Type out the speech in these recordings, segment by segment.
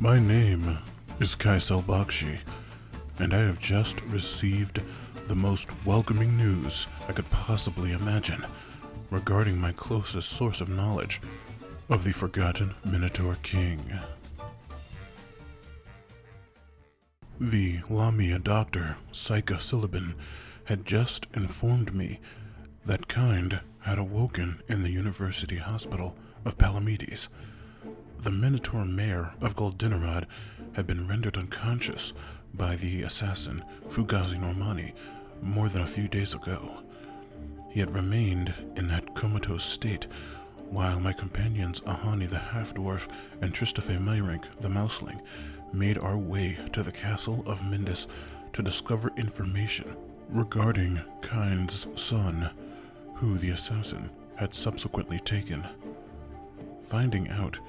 My name is Kycell and I have just received the most welcoming news I could possibly imagine regarding my closest source of knowledge of the forgotten Minotaur King. The Lamia doctor, Kycell, had just informed me that Kind had awoken in the University Hospital of Palamedes. The Minotaur mayor of Goldinerod had been rendered unconscious by the assassin Fugazi Normani more than a few days ago. He had remained in that comatose state while my companions Ahani the half-dwarf and Kycell and Myrink the mouseling made our way to the castle of Mindus to discover information regarding Kind's son, who the assassin had subsequently taken. Finding out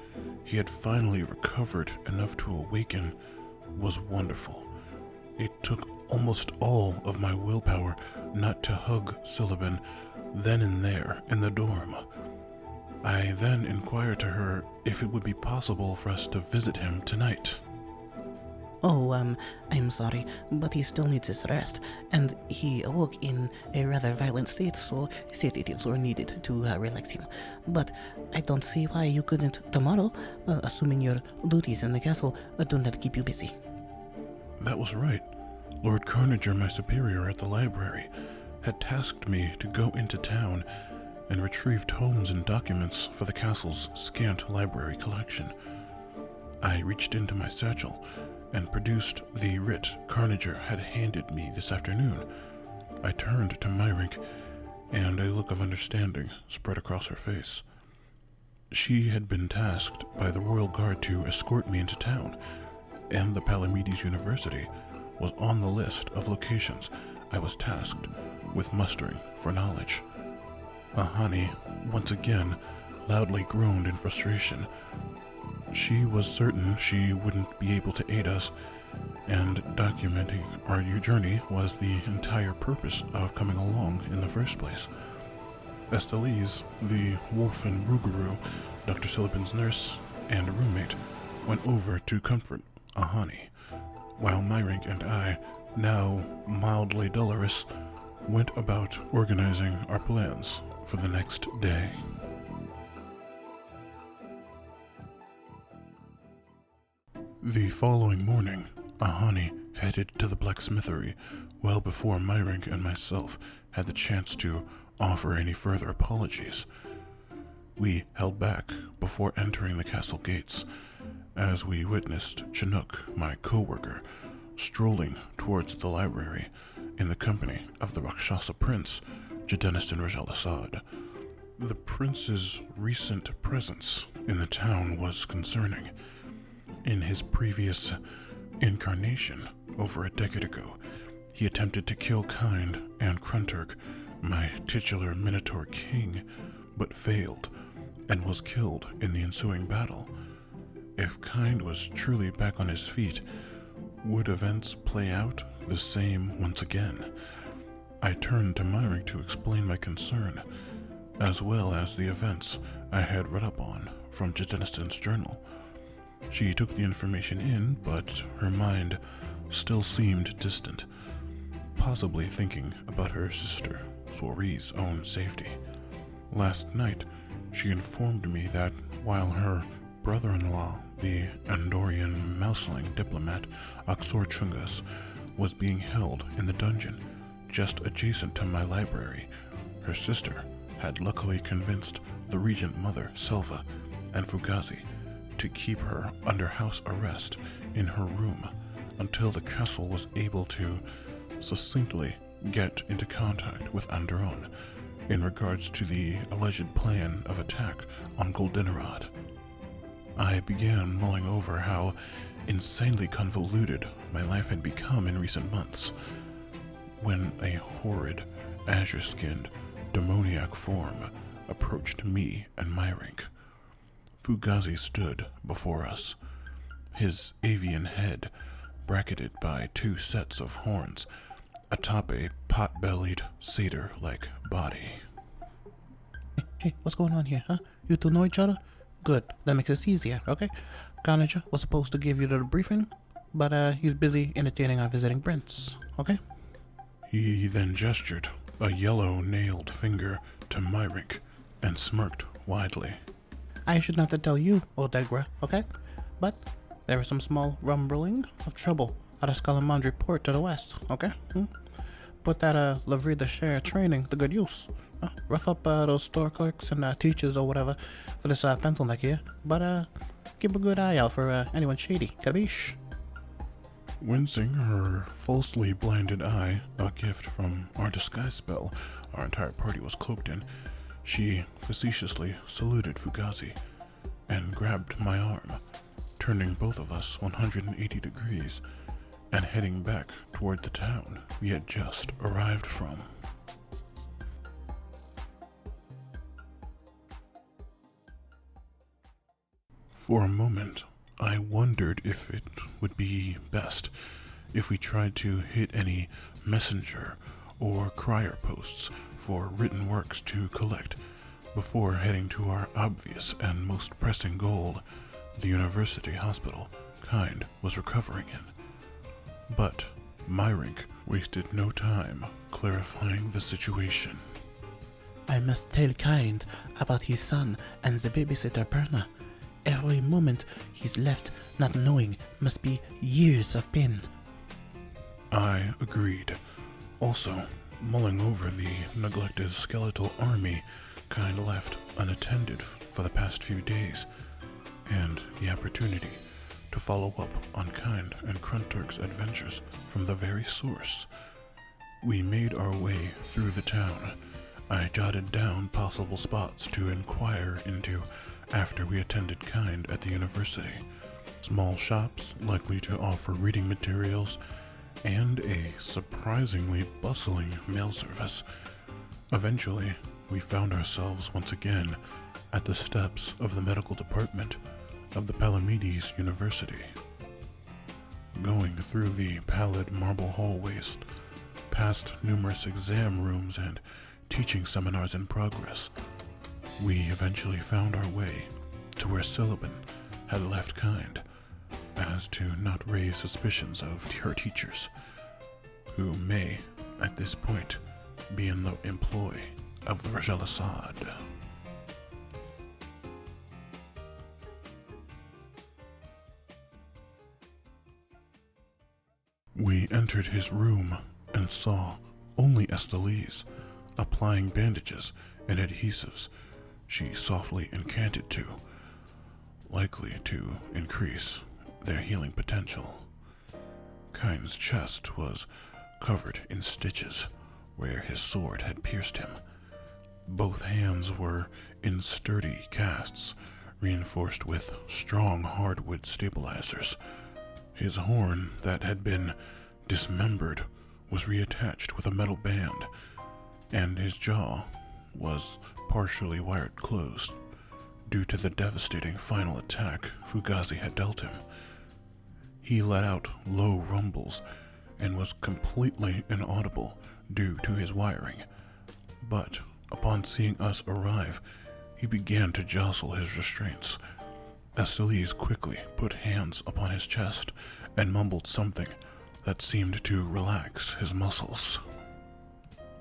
he had finally recovered enough to awaken was wonderful. It took almost all of my willpower not to hug Kycell then and there in the dorm. I then inquired to her if it would be possible for us to visit him tonight. I'm sorry, but he still needs his rest, and he awoke in a rather violent state, so sedatives were needed to relax him. But I don't see why you couldn't tomorrow, assuming your duties in the castle do not keep you busy. That was right. Lord Carnager, my superior at the library, had tasked me to go into town and retrieve tomes and documents for the castle's scant library collection. I reached into my satchel and produced the writ Carnager had handed me this afternoon. I turned to Myrink, and a look of understanding spread across her face. She had been tasked by the Royal Guard to escort me into town, and the Palamedes University was on the list of locations I was tasked with mustering for knowledge. Ahani, once again, loudly groaned in frustration. She was certain she wouldn't be able to aid us, and documenting our journey was the entire purpose of coming along in the first place. Estelise, the wolf and Rougarou, Dr. Sylvan's nurse and roommate, went over to comfort Ahani, while Myrink and I, now mildly dolorous, went about organizing our plans for the next day. The following morning, Ahani headed to the blacksmithery well before Myrink and myself had the chance to offer any further apologies. We held back before entering the castle gates, as we witnessed Chinook, my co-worker, strolling towards the library in the company of the Rakshasa prince, Jadenistan Rajal Assad. The prince's recent presence in the town was concerning. In his previous incarnation, over a decade ago, he attempted to kill Kind and Krunturg, my titular Minotaur king, but failed, and was killed in the ensuing battle. If Kind was truly back on his feet, would events play out the same once again? I turned to Myrink to explain my concern, as well as the events I had read up on from Jadenistan's journal. She took the information in, but her mind still seemed distant, possibly thinking about her sister, Soiri's own safety. Last night, she informed me that while her brother-in-law, the Andorian mouseling diplomat Aksor Chungas, was being held in the dungeon just adjacent to my library, her sister had luckily convinced the regent mother, Selva, and Fugazi to keep her under house arrest in her room until the castle was able to succinctly get into contact with Andron in regards to the alleged plan of attack on Goldinerod. I began mulling over how insanely convoluted my life had become in recent months, when a horrid, azure-skinned, demoniac form approached me and Myrink. Fugazi stood before us, his avian head bracketed by two sets of horns atop a pot-bellied, satyr-like body. Hey, what's going on here, huh? You two know each other? Good, that makes it easier, okay? Carnage was supposed to give you the briefing, but he's busy entertaining our visiting prince, okay? He then gestured a yellow-nailed finger to Myrink and smirked widely. I should not tell you, Odegra, okay? But there is some small rumbling of trouble at a Scalamandri port to the west, okay? Put that Lavrida share training to good use. Rough up those store clerks and teachers or whatever for this pencil neck here, but keep a good eye out for anyone shady, capiche? Wincing her falsely blinded eye, a gift from our disguise spell our entire party was cloaked in, she facetiously saluted Fugazi and grabbed my arm, turning both of us 180 degrees and heading back toward the town we had just arrived from. For a moment, I wondered if it would be best if we tried to hit any messenger or crier posts for written works to collect before heading to our obvious and most pressing goal, the university hospital Kind was recovering in. But Myrink wasted no time clarifying the situation. I must tell Kind about his son and the babysitter Perna. Every moment he's left not knowing must be years of pain. I agreed. Also, mulling over the neglected skeletal army Kind left unattended for the past few days, and the opportunity to follow up on Kind and Krunturg's adventures from the very source. We made our way through the town. I jotted down possible spots to inquire into after we attended Kind at the university. Small shops likely to offer reading materials, and a surprisingly bustling mail service. Eventually, we found ourselves once again at the steps of the medical department of the Palamedes University. Going through the pallid marble hallways, past numerous exam rooms and teaching seminars in progress, we eventually found our way to where Silicon had left Kind, as to not raise suspicions of her teachers, who may, at this point, be in the employ of the Rajal Assad. We entered his room and saw only Estelise applying bandages and adhesives she softly incanted to, likely to increase their healing potential. Kind's chest was covered in stitches where his sword had pierced him. Both hands were in sturdy casts, reinforced with strong hardwood stabilizers. His horn that had been dismembered was reattached with a metal band, and his jaw was partially wired closed due to the devastating final attack Fugazi had dealt him. He let out low rumbles and was completely inaudible due to his wiring, but upon seeing us arrive, he began to jostle his restraints. Estelise quickly put hands upon his chest and mumbled something that seemed to relax his muscles.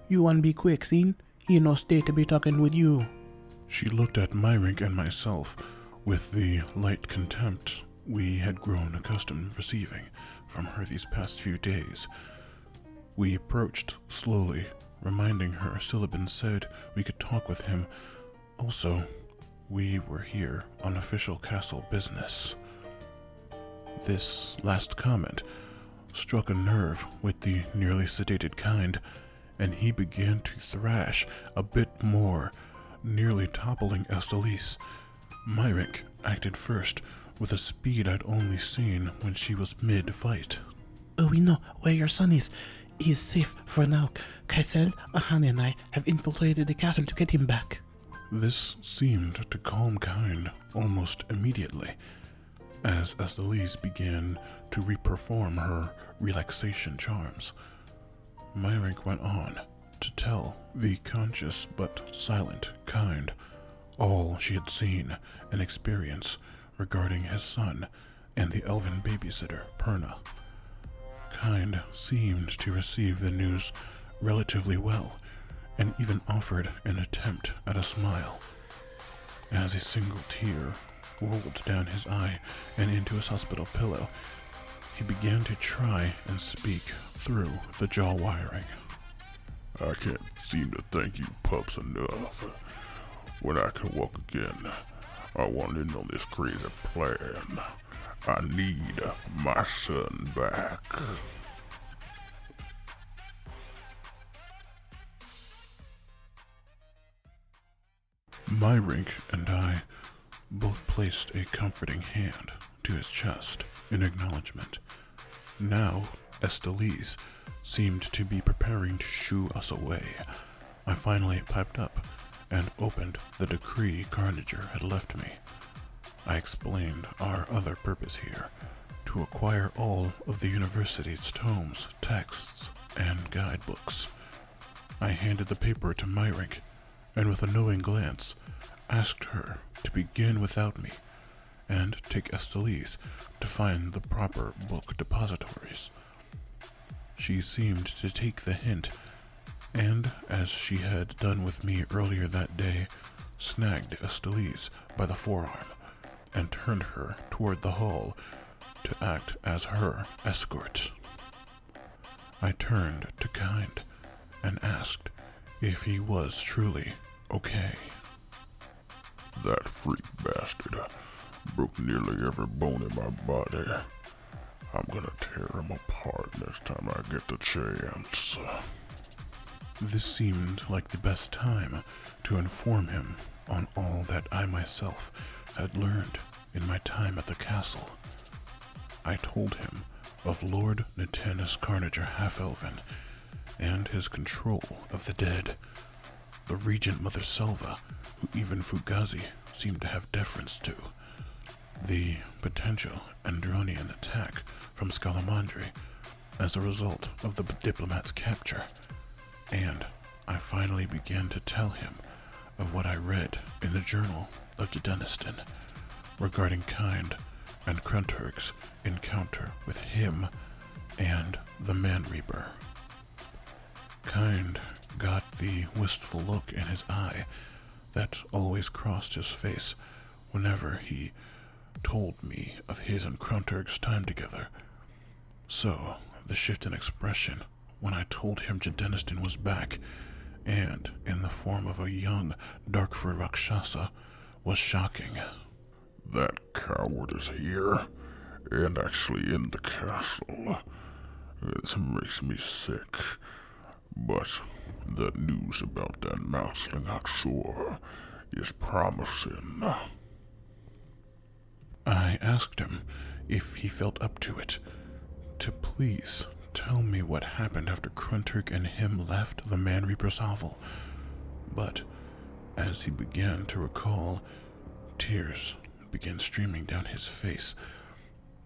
You want be quick, Scene? He no stay to be talking with you. She looked at Myrink and myself with the light contempt we had grown accustomed receiving from her these past few days. We approached slowly, reminding her Silicon said we could talk with him. Also, we were here on official castle business. This last comment struck a nerve with the nearly sedated Kind, and he began to thrash a bit more, nearly toppling Estelise. Myrink acted first, with a speed I'd only seen when she was mid-fight. Oh, we know where your son is. He is safe for now. Kycell, Ahane and I have infiltrated the castle to get him back. This seemed to calm Kind almost immediately, as Estelise began to reperform her relaxation charms. Myrink went on to tell the conscious but silent Kind all she had seen and experienced regarding his son and the elven babysitter, Perna. Kind seemed to receive the news relatively well, and even offered an attempt at a smile. As a single tear rolled down his eye and into his hospital pillow, he began to try and speak through the jaw wiring. I can't seem to thank you pups enough. When I can walk again, I want in on this crazy plan. I need my son back. Myrink and I both placed a comforting hand to his chest in acknowledgement. Now, Estelise seemed to be preparing to shoo us away. I finally piped up and opened the decree Carnager had left me. I explained our other purpose here, to acquire all of the university's tomes, texts, and guidebooks. I handed the paper to Myrink, and with a knowing glance, asked her to begin without me, and take Estelise to find the proper book depositories. She seemed to take the hint, and, as she had done with me earlier that day, snagged Estelise by the forearm, and turned her toward the hall to act as her escort. I turned to Kind and asked if he was truly okay. That freak bastard broke nearly every bone in my body. I'm gonna tear him apart next time I get the chance. This seemed like the best time to inform him on all that I myself had learned in my time at the castle. I told him of Lord Natanus Carnager Half-Elven and his control of the dead, the Regent Mother Selva, who even Fugazi seemed to have deference to, the potential Andronian attack from Scalamandri as a result of the diplomat's capture, and I finally began to tell him of what I read in the journal of Deniston regarding Kind and Krunturg's encounter with him and the Man Reaper. Kind got the wistful look in his eye that always crossed his face whenever he told me of his and Krunturg's time together. So, the shift in expression when I told him Deniston was back, and in the form of a young, dark-furred Rakshasa, was shocking. That coward is here, and actually in the castle. This makes me sick. But the news about that mouseling offshore is promising. I asked him if he felt up to it, to please tell me what happened after Krunturg and him left the Man Reaper's hovel. But as he began to recall, tears began streaming down his face,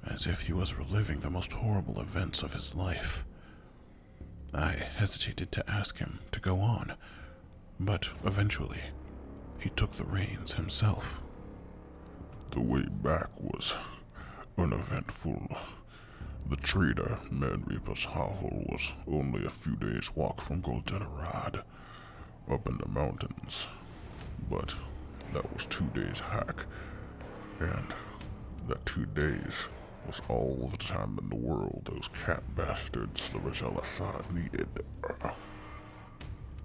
as if he was reliving the most horrible events of his life. I hesitated to ask him to go on, but eventually he took the reins himself. The way back was uneventful. The trader Man Reaper's hovel was only a few days' walk from Goldenrod, up in the mountains. But that was 2 days' hack, and that 2 days was all the time in the world those cat bastards the Rajal Assad needed.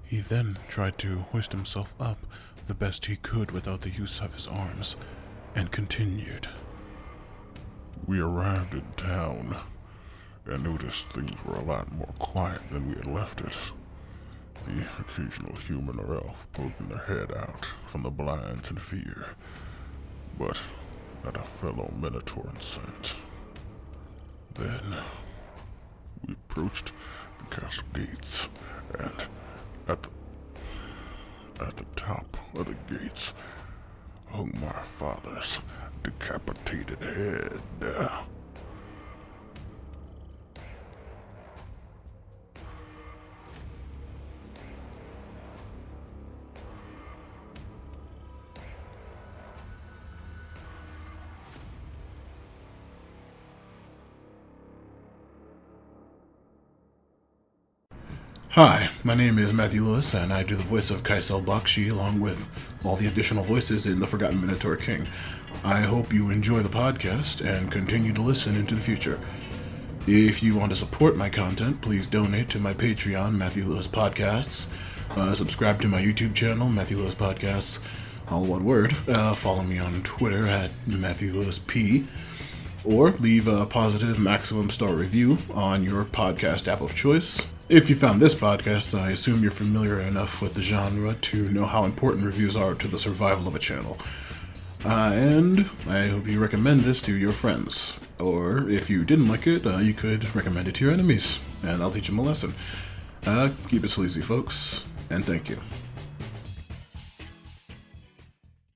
He then tried to hoist himself up the best he could without the use of his arms, and continued. We arrived in town and noticed things were a lot more quiet than we had left it. The occasional human or elf poking their head out from the blinds in fear, but not a fellow Minotaur in sight. Then we approached the castle gates, and at the top of the gates hung my father's decapitated head. Hi, my name is Matthew Lewis, and I do the voice of Kycell along with all the additional voices in The Forgotten Minotaur King. I hope you enjoy the podcast and continue to listen into the future. If you want to support my content, please donate to my Patreon, Matthew Lewis Podcasts. Subscribe to my YouTube channel, Matthew Lewis Podcasts, all one word. Follow me on Twitter at Matthew Lewis P. Or leave a positive maximum star review on your podcast app of choice. If you found this podcast, I assume you're familiar enough with the genre to know how important reviews are to the survival of a channel. And I hope you recommend this to your friends. Or if you didn't like it, you could recommend it to your enemies, and I'll teach them a lesson. Keep it sleazy, folks, and thank you.